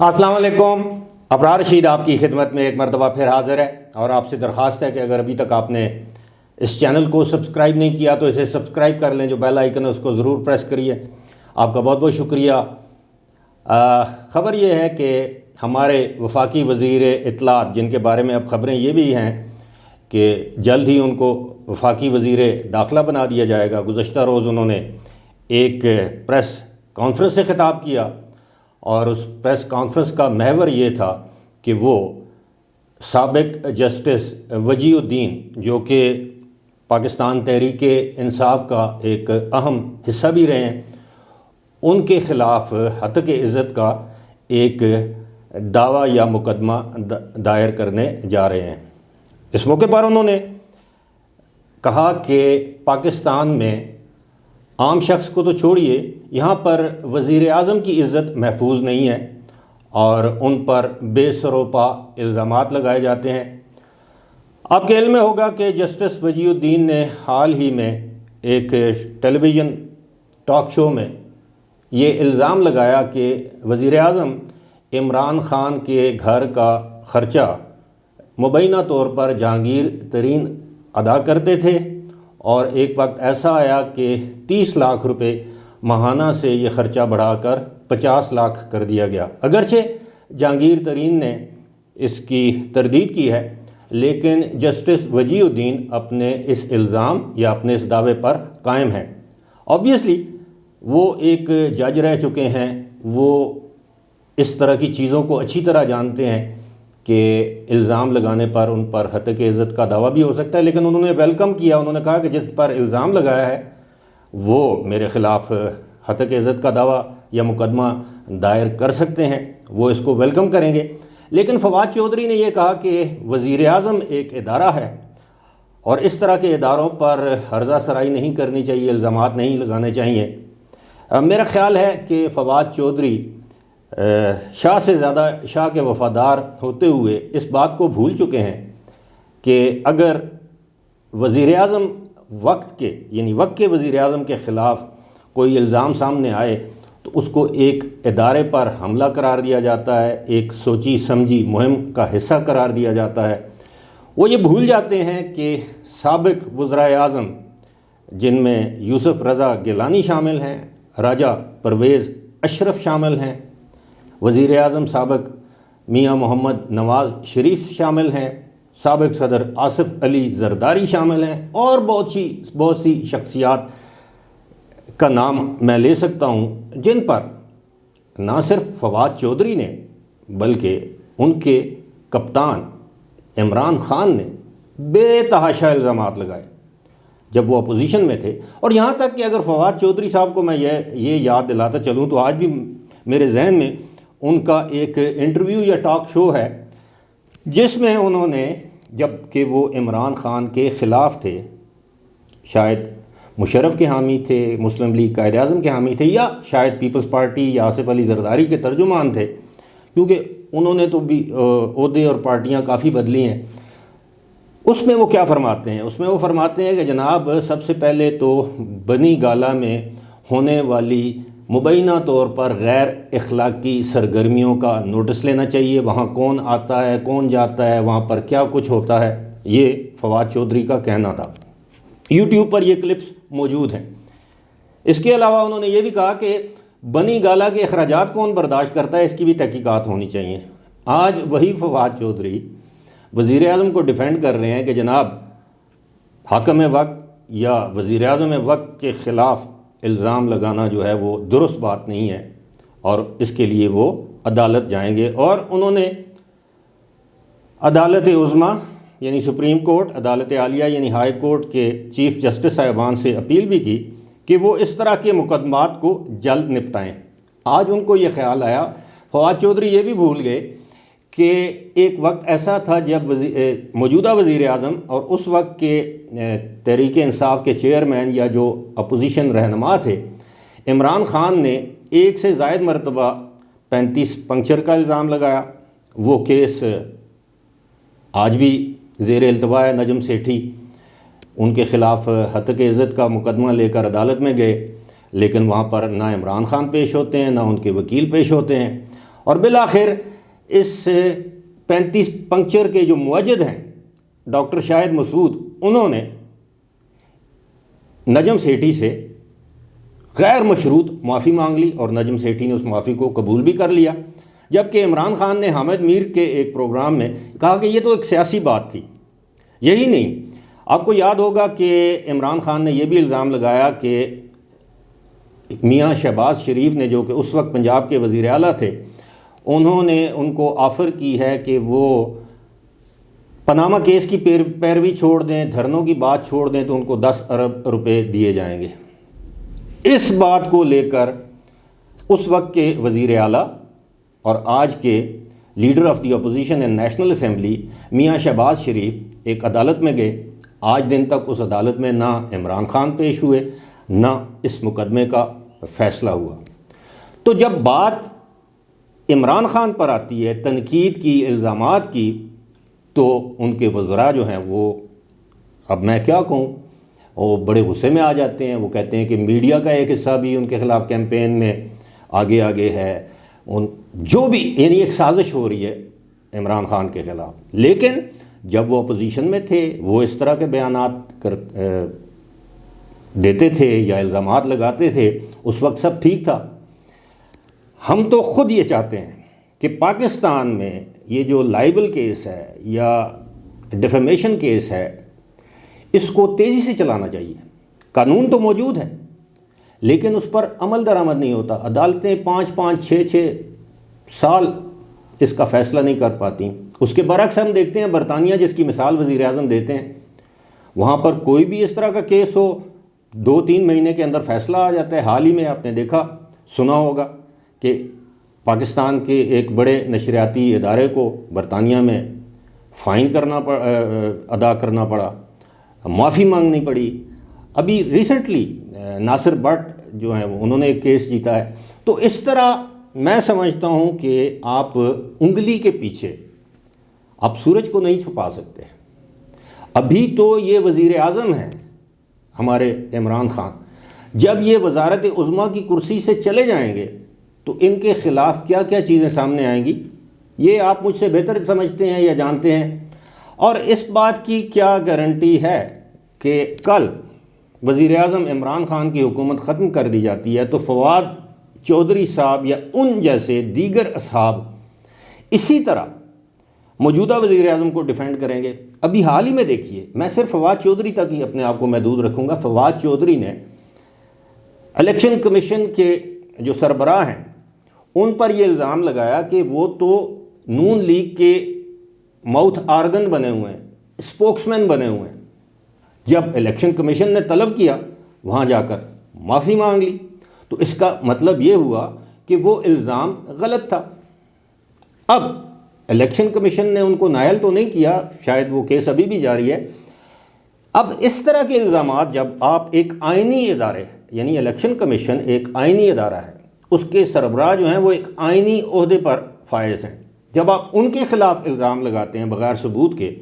السلام علیکم۔ ابرار رشید آپ کی خدمت میں ایک مرتبہ پھر حاضر ہے، اور آپ سے درخواست ہے کہ اگر ابھی تک آپ نے اس چینل کو سبسکرائب نہیں کیا تو اسے سبسکرائب کر لیں، جو بیل آئیکن ہے اس کو ضرور پریس کریے۔ آپ کا بہت بہت شکریہ۔ خبر یہ ہے کہ ہمارے وفاقی وزیر اطلاعات، جن کے بارے میں اب خبریں یہ بھی ہیں کہ جلد ہی ان کو وفاقی وزیر داخلہ بنا دیا جائے گا، گزشتہ روز انہوں نے ایک پریس کانفرنس سے خطاب کیا، اور اس پریس کانفرنس کا محور یہ تھا کہ وہ سابق جسٹس وجیہ الدین، جو کہ پاکستان تحریک انصاف کا ایک اہم حصہ بھی رہے ہیں، ان کے خلاف ہتک عزت کا ایک دعویٰ یا مقدمہ دائر کرنے جا رہے ہیں۔ اس موقع پر انہوں نے کہا کہ پاکستان میں عام شخص کو تو چھوڑیے، یہاں پر وزیر اعظم کی عزت محفوظ نہیں ہے، اور ان پر بے سروپا الزامات لگائے جاتے ہیں۔ آپ کے علم میں ہوگا کہ جسٹس وجیہ الدین نے حال ہی میں ایک ٹیلی ویژن ٹاک شو میں یہ الزام لگایا کہ وزیر اعظم عمران خان کے گھر کا خرچہ مبینہ طور پر جہانگیر ترین ادا کرتے تھے، اور ایک وقت ایسا آیا کہ 30 لاکھ روپے ماہانہ سے یہ خرچہ بڑھا کر 50 لاکھ کر دیا گیا۔ اگرچہ جہانگیر ترین نے اس کی تردید کی ہے، لیکن جسٹس وجیہ الدین اپنے اس الزام یا اپنے اس دعوے پر قائم ہیں۔ آبویسلی وہ ایک جج رہ چکے ہیں، وہ اس طرح کی چیزوں کو اچھی طرح جانتے ہیں کہ الزام لگانے پر ان پر ہتک عزت کا دعویٰ بھی ہو سکتا ہے، لیکن انہوں نے ویلکم کیا۔ انہوں نے کہا کہ جس پر الزام لگایا ہے وہ میرے خلاف ہتک عزت کا دعویٰ یا مقدمہ دائر کر سکتے ہیں، وہ اس کو ویلکم کریں گے۔ لیکن فواد چودھری نے یہ کہا کہ وزیر اعظم ایک ادارہ ہے، اور اس طرح کے اداروں پر ہرزہ سرائی نہیں کرنی چاہیے، الزامات نہیں لگانے چاہیے۔ میرا خیال ہے کہ فواد چودھری شاہ سے زیادہ شاہ کے وفادار ہوتے ہوئے اس بات کو بھول چکے ہیں کہ اگر وزیر اعظم وقت کے وزیر اعظم کے خلاف کوئی الزام سامنے آئے تو اس کو ایک ادارے پر حملہ قرار دیا جاتا ہے، ایک سوچی سمجھی مہم کا حصہ قرار دیا جاتا ہے۔ وہ یہ بھول جاتے ہیں کہ سابق وزرائے اعظم، جن میں یوسف رضا گیلانی شامل ہیں، راجہ پرویز اشرف شامل ہیں، وزیر اعظم سابق میاں محمد نواز شریف شامل ہیں، سابق صدر آصف علی زرداری شامل ہیں، اور بہت سی شخصیات کا نام میں لے سکتا ہوں، جن پر نہ صرف فواد چودھری نے بلکہ ان کے کپتان عمران خان نے بے تحاشا الزامات لگائے جب وہ اپوزیشن میں تھے۔ اور یہاں تک کہ اگر فواد چودھری صاحب کو میں یہ یاد دلاتا چلوں تو آج بھی میرے ذہن میں ان کا ایک انٹرویو یا ٹاک شو ہے، جس میں انہوں نے، جب کہ وہ عمران خان کے خلاف تھے، شاید مشرف کے حامی تھے، مسلم لیگ قائد اعظم کے حامی تھے، یا شاید پیپلز پارٹی یا آصف علی زرداری کے ترجمان تھے، کیونکہ انہوں نے تو بھی عہدے اور پارٹیاں کافی بدلی ہیں۔ اس میں وہ کیا فرماتے ہیں؟ اس میں وہ فرماتے ہیں کہ جناب، سب سے پہلے تو بنی گالہ میں ہونے والی مبینہ طور پر غیر اخلاقی سرگرمیوں کا نوٹس لینا چاہیے۔ وہاں کون آتا ہے، کون جاتا ہے، وہاں پر کیا کچھ ہوتا ہے، یہ فواد چودھری کا کہنا تھا۔ یوٹیوب پر یہ کلپس موجود ہیں۔ اس کے علاوہ انہوں نے یہ بھی کہا کہ بنی گالہ کے اخراجات کون برداشت کرتا ہے، اس کی بھی تحقیقات ہونی چاہیے۔ آج وہی فواد چودھری وزیر اعظم کو ڈیفینڈ کر رہے ہیں کہ جناب، حاکم وقت یا وزیر اعظم وقت کے خلاف الزام لگانا جو ہے وہ درست بات نہیں ہے، اور اس کے لیے وہ عدالت جائیں گے۔ اور انہوں نے عدالت عظمیٰ یعنی سپریم کورٹ، عدالت عالیہ یعنی ہائی کورٹ کے چیف جسٹس صاحبان سے اپیل بھی کی کہ وہ اس طرح کے مقدمات کو جلد نپٹائیں۔ آج ان کو یہ خیال آیا، فواد چودھری یہ بھی بھول گئے کہ ایک وقت ایسا تھا جب موجودہ وزیر اعظم اور اس وقت کے تحریک انصاف کے چیئرمین یا جو اپوزیشن رہنما تھے، عمران خان نے ایک سے زائد مرتبہ 35 پنکچر کا الزام لگایا۔ وہ کیس آج بھی زیر التوا ہے۔ نجم سیٹھی ان کے خلاف ہتک عزت کا مقدمہ لے کر عدالت میں گئے، لیکن وہاں پر نہ عمران خان پیش ہوتے ہیں، نہ ان کے وکیل پیش ہوتے ہیں، اور بالآخر اس 35 پنکچر کے جو موجد ہیں ڈاکٹر شاہد مسعود، انہوں نے نجم سیٹھی سے غیر مشروط معافی مانگ لی اور نجم سیٹھی نے اس معافی کو قبول بھی کر لیا، جبکہ عمران خان نے حامد میر کے ایک پروگرام میں کہا کہ یہ تو ایک سیاسی بات تھی۔ یہی نہیں، آپ کو یاد ہوگا کہ عمران خان نے یہ بھی الزام لگایا کہ میاں شہباز شریف نے، جو کہ اس وقت پنجاب کے وزیر اعلیٰ تھے، انہوں نے ان کو آفر کی ہے کہ وہ پاناما کیس کی پیروی چھوڑ دیں، دھرنوں کی بات چھوڑ دیں تو ان کو 10 ارب روپے دیے جائیں گے۔ اس بات کو لے کر اس وقت کے وزیر اعلیٰ اور آج کے leader of the opposition in national assembly میاں شہباز شریف ایک عدالت میں گئے۔ آج دن تک اس عدالت میں نہ عمران خان پیش ہوئے، نہ اس مقدمے کا فیصلہ ہوا۔ تو جب بات عمران خان پر آتی ہے، تنقید کی، الزامات کی، تو ان کے وزراء جو ہیں وہ، اب میں کیا کہوں، وہ بڑے غصے میں آ جاتے ہیں۔ وہ کہتے ہیں کہ میڈیا کا ایک حصہ بھی ان کے خلاف کیمپین میں آگے ہے، جو بھی یعنی ایک سازش ہو رہی ہے عمران خان کے خلاف۔ لیکن جب وہ اپوزیشن میں تھے، وہ اس طرح کے بیانات دیتے تھے یا الزامات لگاتے تھے، اس وقت سب ٹھیک تھا۔ ہم تو خود یہ چاہتے ہیں کہ پاکستان میں یہ جو لائبل کیس ہے یا ڈیفیمیشن کیس ہے، اس کو تیزی سے چلانا چاہیے۔ قانون تو موجود ہے لیکن اس پر عمل درآمد نہیں ہوتا۔ عدالتیں 5-6 سال اس کا فیصلہ نہیں کر پاتی۔ اس کے برعکس ہم دیکھتے ہیں برطانیہ، جس کی مثال وزیر اعظم دیتے ہیں، وہاں پر کوئی بھی اس طرح کا کیس ہو 2-3 مہینے کے اندر فیصلہ آ جاتا ہے۔ حال ہی میں آپ نے دیکھا سنا ہوگا کہ پاکستان کے ایک بڑے نشریاتی ادارے کو برطانیہ میں فائن ادا کرنا پڑا، معافی مانگنی پڑی۔ ابھی ریسنٹلی ناصر بٹ جو ہیں انہوں نے ایک کیس جیتا ہے۔ تو اس طرح میں سمجھتا ہوں کہ آپ انگلی کے پیچھے آپ سورج کو نہیں چھپا سکتے۔ ابھی تو یہ وزیر اعظم ہیں ہمارے عمران خان، جب یہ وزارت عظمیٰ کی کرسی سے چلے جائیں گے تو ان کے خلاف کیا کیا چیزیں سامنے آئیں گی، یہ آپ مجھ سے بہتر سمجھتے ہیں یا جانتے ہیں۔ اور اس بات کی کیا گارنٹی ہے کہ کل وزیر اعظم عمران خان کی حکومت ختم کر دی جاتی ہے تو فواد چودھری صاحب یا ان جیسے دیگر اصحاب اسی طرح موجودہ وزیر اعظم کو ڈیفینڈ کریں گے؟ ابھی حال ہی میں دیکھیے، میں صرف فواد چودھری تک ہی اپنے آپ کو محدود رکھوں گا۔ فواد چودھری نے الیکشن کمیشن کے جو سربراہ ہیں ان پر یہ الزام لگایا کہ وہ تو نون لیگ کے ماؤتھ آرگن بنے ہوئے ہیں، اسپوکس مین بنے ہوئے ہیں۔ جب الیکشن کمیشن نے طلب کیا، وہاں جا کر معافی مانگ لی، تو اس کا مطلب یہ ہوا کہ وہ الزام غلط تھا۔ اب الیکشن کمیشن نے ان کو نائل تو نہیں کیا، شاید وہ کیس ابھی بھی جاری ہے۔ اب اس طرح کے الزامات جب آپ ایک آئینی ادارے، یعنی الیکشن کمیشن ایک آئینی ادارہ ہے، اس کے سربراہ جو ہیں وہ ایک آئینی عہدے پر فائز ہیں، جب آپ ان کے خلاف الزام لگاتے ہیں بغیر ثبوت کے،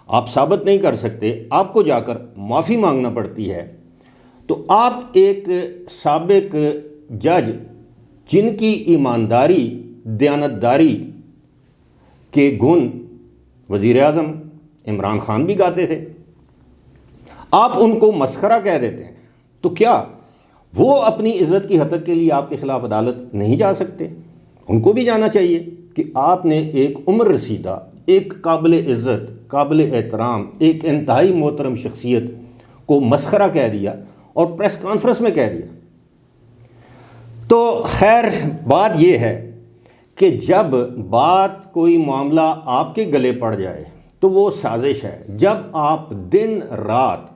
آپ ثابت نہیں کر سکتے، آپ کو جا کر معافی مانگنا پڑتی ہے، تو آپ ایک سابق جج جن کی ایمانداری، دیانتداری کے گن وزیر اعظم عمران خان بھی گاتے تھے، آپ ان کو مسخرہ کہہ دیتے ہیں، تو کیا وہ اپنی عزت کی حد تک کے لیے آپ کے خلاف عدالت نہیں جا سکتے؟ ان کو بھی جانا چاہیے کہ آپ نے ایک عمر رسیدہ، ایک قابل عزت، قابل احترام، ایک انتہائی محترم شخصیت کو مسخرہ کہہ دیا اور پریس کانفرنس میں کہہ دیا۔ تو خیر بات یہ ہے کہ جب بات کوئی معاملہ آپ کے گلے پڑ جائے تو وہ سازش ہے۔ جب آپ دن رات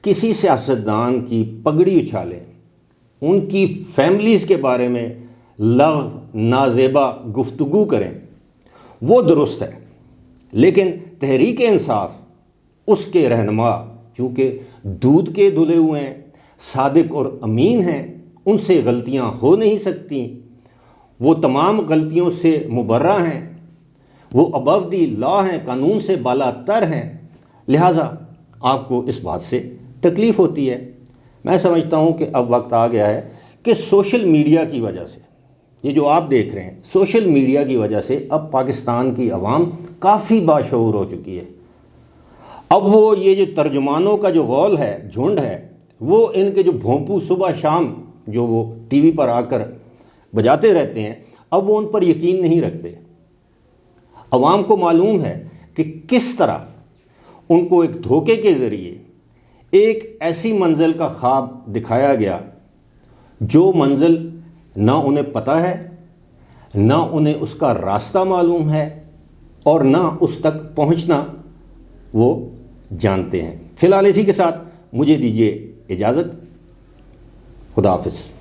کسی سیاستدان کی پگڑی اچھالیں، ان کی فیملیز کے بارے میں لغو نازیبا گفتگو کریں، وہ درست ہے، لیکن تحریک انصاف اس کے رہنما چونکہ دودھ کے دھلے ہوئے ہیں، صادق اور امین ہیں، ان سے غلطیاں ہو نہیں سکتی، وہ تمام غلطیوں سے مبرہ ہیں، وہ ابو دی لا ہیں، قانون سے بالا تر ہیں، لہٰذا آپ کو اس بات سے تکلیف ہوتی ہے۔ میں سمجھتا ہوں کہ اب وقت آ گیا ہے کہ سوشل میڈیا کی وجہ سے یہ جو آپ دیکھ رہے ہیں سوشل میڈیا کی وجہ سے اب پاکستان کی عوام کافی باشعور ہو چکی ہے۔ اب وہ یہ جو ترجمانوں کا جو غول ہے، جھنڈ ہے، وہ ان کے جو بھونپو صبح شام جو وہ ٹی وی پر آ کر بجاتے رہتے ہیں، اب وہ ان پر یقین نہیں رکھتے۔ عوام کو معلوم ہے کہ کس طرح ان کو ایک دھوکے کے ذریعے ایک ایسی منزل کا خواب دکھایا گیا جو منزل نہ انہیں پتہ ہے، نہ انہیں اس کا راستہ معلوم ہے، اور نہ اس تک پہنچنا وہ جانتے ہیں۔ فی الحال اسی کے ساتھ مجھے دیجیے اجازت۔ خدا حافظ۔